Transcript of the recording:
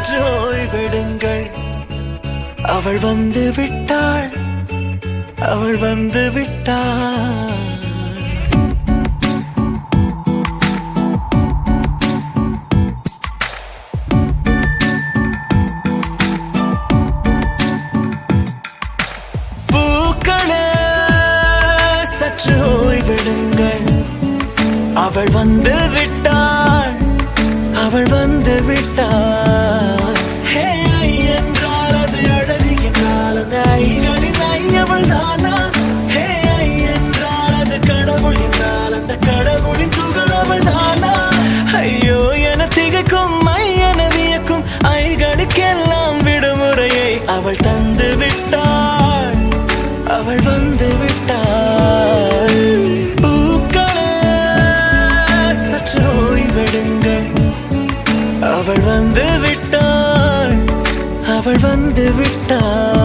சற்று ஓய்வெடுங்கள். அவள் வந்து விட்டாள், அவள் வந்து விட்டாள். பூக்களே சற்று ஓய்வெடுங்கள். அவள் வந்து விட்டாள், அவள் வந்து விட்டாள். ஹே ஐ என்றால் அது அழகு என்றால் அந்த ஐகளின் ஐ அவள் தானா? ஹே ஐ என்றால் அது கடவுள் என்றால் அந்த கடவுளின் துகள் அவள் தானா? ஐயோ என திகைக்கும் ஐ என வியக்கும் ஐகளுக்கெல்லாம் விடுமுறையை அவள் தந்து விட்டாள், அவள் வந்து விட்டாள். பூக்களே சற்று ஓய்வெடுங்கள். அவள் வந்து விட்டாள், அவள் வந்து விட்டாள்.